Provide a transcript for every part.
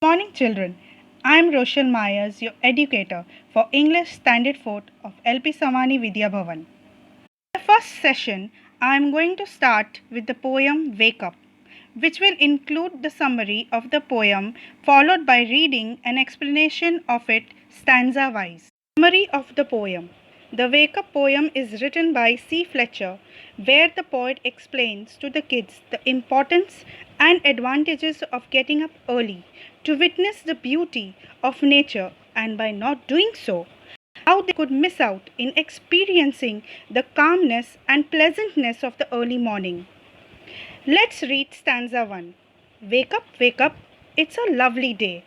Morning, children. I am Rochelle Myers, your educator for English Standard 4 of LPSAVANI VIDHYABHAVAN. In the first session, I am going to start with the poem Wake Up, which will include the summary of the poem followed by reading an explanation of it stanza-wise. Summary of the poem. The Wake Up poem is written by C. Fletcher, where the poet explains to the kids the importance and advantages of getting up early to witness the beauty of nature, and by not doing so, how they could miss out in experiencing the calmness and pleasantness of the early morning. Let's read stanza 1. Wake up, it's a lovely day.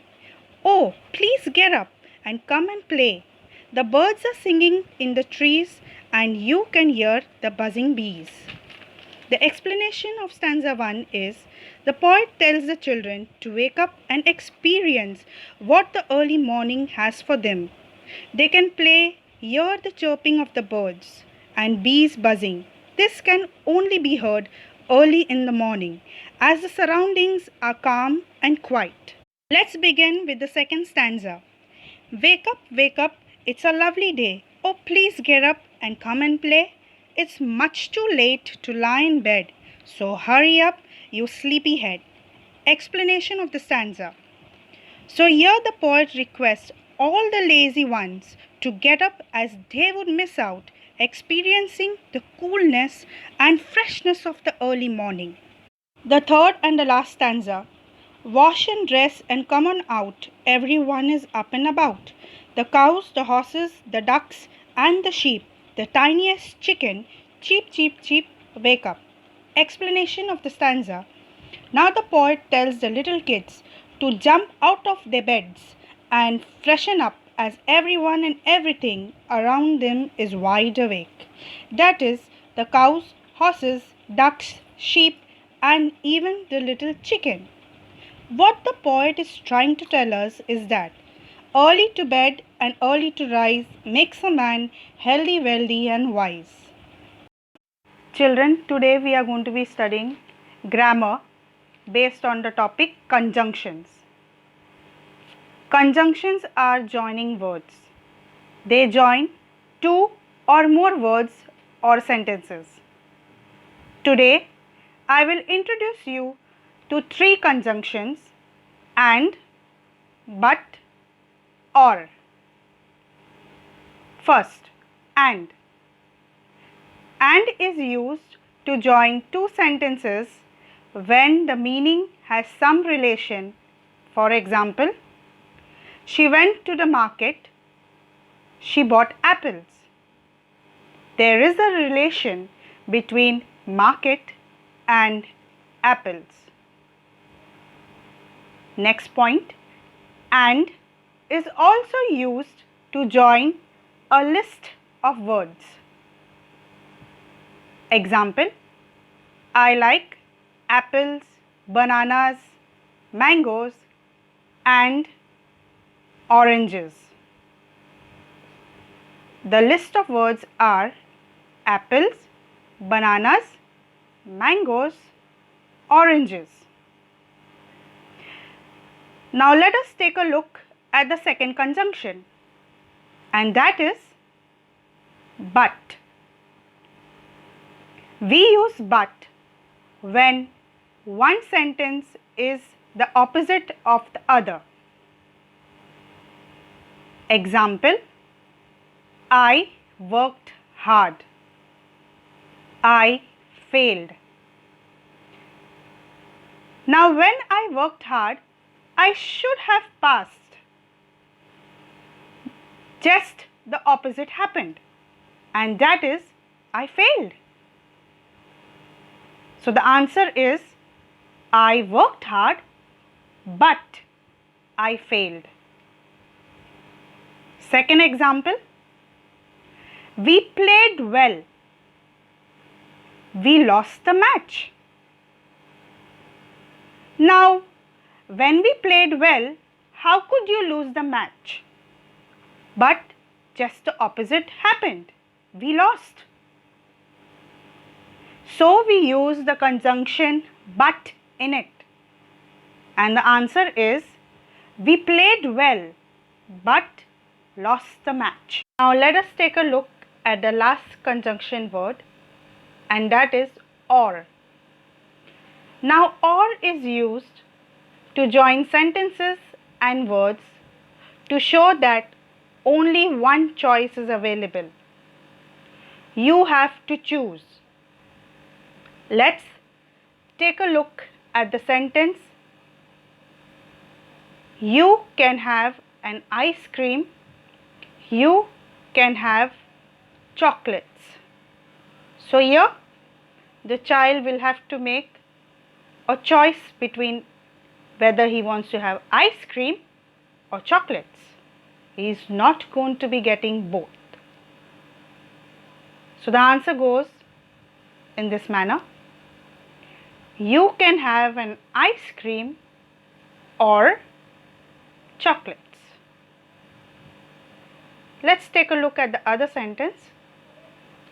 Oh, please get up and come and play. The birds are singing in the trees and you can hear the buzzing bees. The explanation of stanza 1 is the poet tells the children to wake up and experience what the early morning has for them. They can play, hear the chirping of the birds and bees buzzing. This can only be heard early in the morning as the surroundings are calm and quiet. Let's begin with the second stanza. Wake up, it's a lovely day. Oh, please get up and come and play. It's much too late to lie in bed, so hurry up, you sleepyhead. Explanation of the stanza. So here the poet requests all the lazy ones to get up as they would miss out experiencing the coolness and freshness of the early morning. The third and the last stanza. Wash and dress and come on out, everyone is up and about. The cows, the horses, the ducks and the sheep, the tiniest chicken, cheep, cheep, cheep, wake up. Explanation of the stanza. Now the poet tells the little kids to jump out of their beds and freshen up as everyone and everything around them is wide awake. That is, the cows, horses, ducks, sheep and even the little chicken. What the poet is trying to tell us is that early to bed and early to rise makes a man healthy, wealthy and wise. Children, today we are going to be studying grammar based on the topic conjunctions. Conjunctions are joining words. They join two or more words or sentences. Today, I will introduce you to three conjunctions: and, but, or. First, and. And is used to join two sentences when the meaning has some relation. For example, she went to the market, she bought apples. There is a relation between market and apples. Next point, and is also used to join a list of words. Example, I like apples, bananas, mangoes and oranges. The list of words are apples, bananas, mangoes, oranges. Now let us take a look at the second conjunction, and that is but. We use but when one sentence is the opposite of the other. Example, I worked hard. I failed. Now when I worked hard, I should have passed. Just the opposite happened, and that is I failed. So the answer is I worked hard, but I failed. Second example, we played well. We lost the match. Now, when we played well, how could you lose the match? But just the opposite happened. We lost. So we use the conjunction but in it. And the answer is We played well but lost the match. Now let us take a look at the last conjunction word, and that is or. Now or is used to join sentences and words to show that only one choice is available. You have to choose. Let's take a look at the sentence. You can have an ice cream. You can have chocolates. So here the child will have to make a choice between whether he wants to have ice cream or chocolates. He is not going to be getting both. So the answer goes in this manner. You can have an ice cream or chocolates. Let's take a look at the other sentence.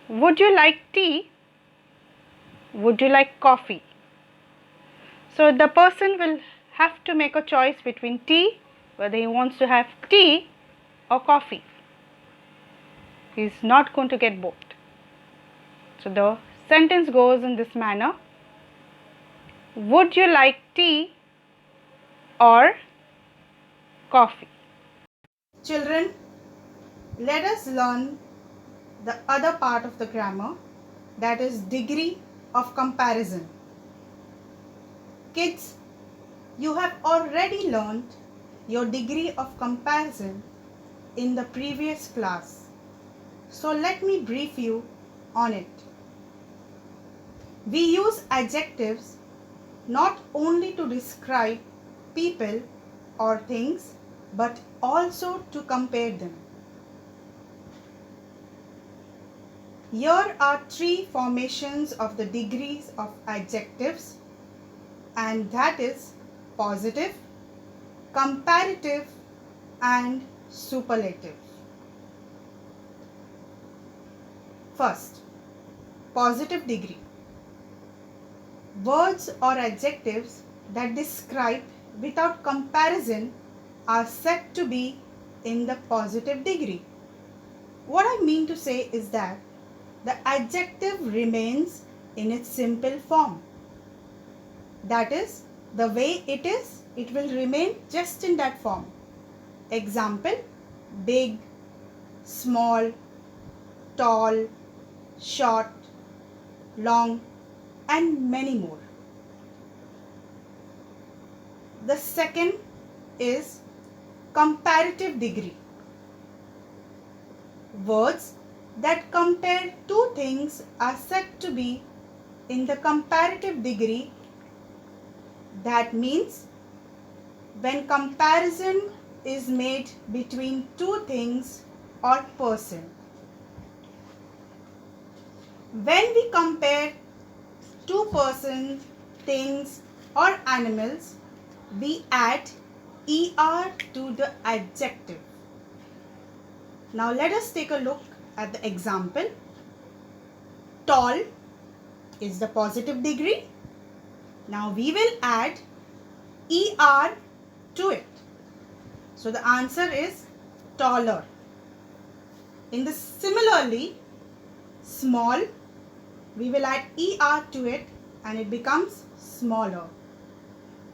Would you like tea? Would you like coffee? So the person will have to make a choice between tea, whether he wants to have tea or coffee. He is not going to get both. So the sentence goes in this manner. Would you like tea or coffee? Children, let us learn the other part of the grammar, that is degree of comparison. Kids, you have already learned your degree of comparison in the previous class. So let me brief you on it. We use adjectives not only to describe people or things, but also to compare them. Here are three formations of the degrees of adjectives, and that is positive, comparative and superlative. First, positive degree. Words or adjectives that describe without comparison are said to be in the positive degree. What I mean to say is that the adjective remains in its simple form. That is, the way it is, it will remain just in that form. Example, big, small, tall, short, long, and many more. The second is comparative degree. Words that compare two things are said to be in the comparative degree. That means when comparison is made between two things or person. When we compare two persons, things or animals, we add er to the adjective. Now let us take a look at the example. Tall is the positive degree. Now we will add er to it. So the answer is taller. Similarly, small, we will add er to it and it becomes smaller.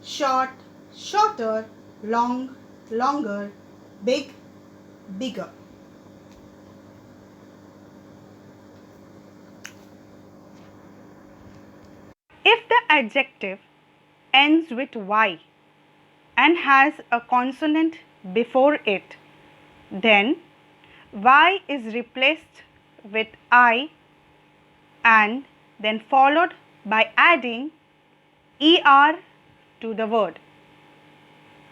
Short, shorter, long, longer, big, bigger. If the adjective ends with y and has a consonant before it, then y is replaced with I and then followed by adding er to the word.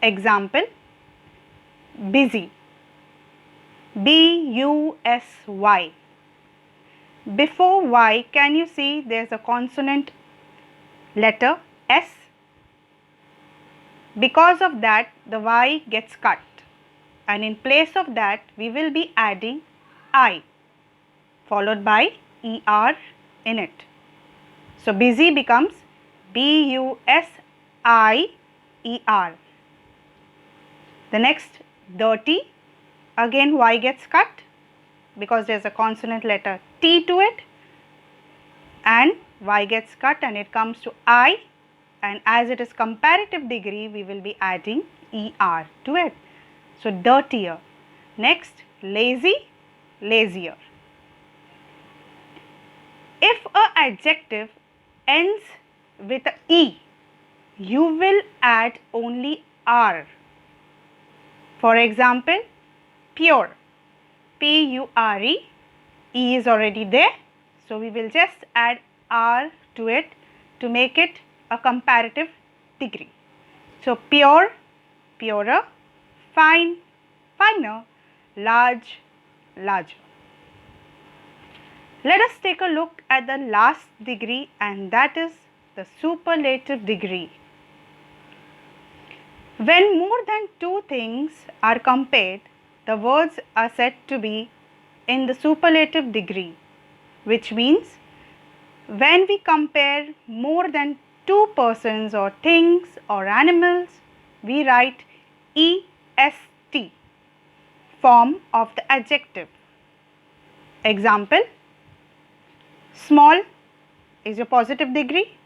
Example, busy, busy. Before y, can you see there is a consonant letter S? Because of that, the y gets cut, and in place of that we will be adding I followed by er in it. So busy becomes busier. The next, dirty, again Y gets cut because there is a consonant letter T to it, and Y gets cut and it comes to I, and as it is comparative degree we will be adding ER to it. So dirtier. Next, lazy, lazier. If a adjective ends with a E, you will add only R. For example, pure, P-U-R-E, E is already there, so we will just add R to it to make it a comparative degree. So pure, purer, fine, finer, large, larger. Let us take a look at the last degree, and that is the superlative degree. When more than two things are compared, the words are said to be in the superlative degree, which means when we compare more than two persons or things or animals, we write EST, form of the adjective. Example, small is your positive degree.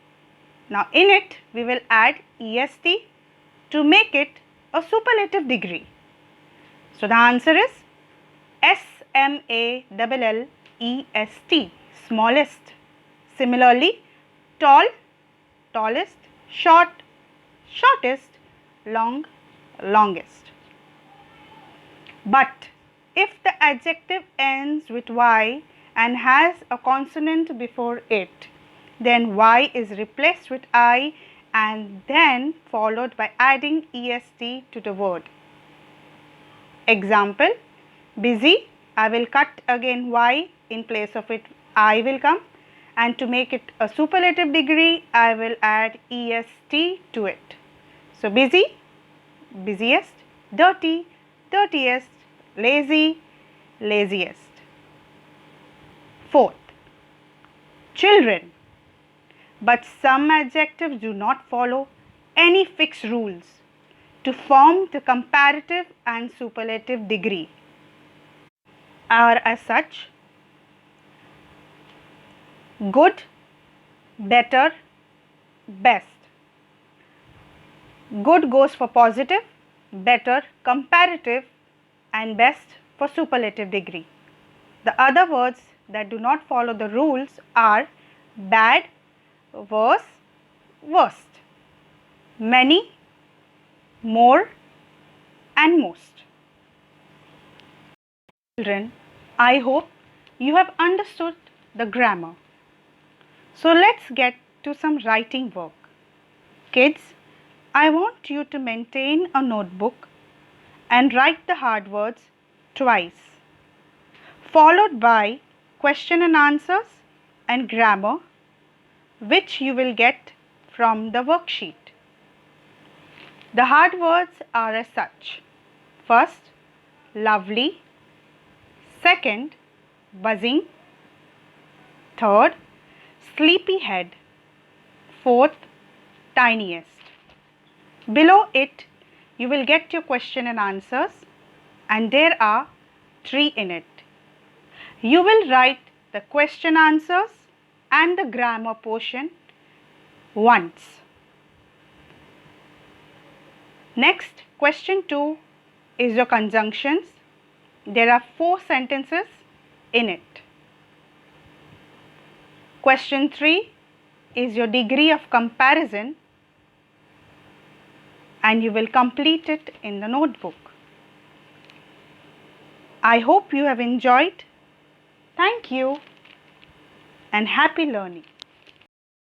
Now in it we will add EST to make it a superlative degree. So the answer is SMALLEST, smallest. Similarly, tall, tallest, short, shortest, long, longest. But if the adjective ends with Y and has a consonant before it, then Y is replaced with I and then followed by adding EST to the word. Example, busy, I will cut again Y, in place of it I will come, and to make it a superlative degree I will add EST to it. So busy, busiest, dirty, dirtiest, lazy, laziest. Fourth, children. But some adjectives do not follow any fixed rules to form the comparative and superlative degree, are as such: good, better, best. Good goes for positive, better comparative, and best for superlative degree. The other words that do not follow the rules are bad, worse, worst, many, more, and most. Children, I hope you have understood the grammar. So let's get to some writing work. Kids, I want you to maintain a notebook and write the hard words twice, followed by question and answers and grammar, which you will get from the worksheet. The hard words are as such: first, lovely; second, buzzing; third, sleepyhead; fourth, tiniest. Below it, you will get your question and answers, and there are 3 in it. You will write the question answers and the grammar portion once. Next, question 2 is your conjunctions. There are 4 sentences in it. Question 3 is your degree of comparison, and you will complete it in the notebook. I hope you have enjoyed. Thank you and happy learning.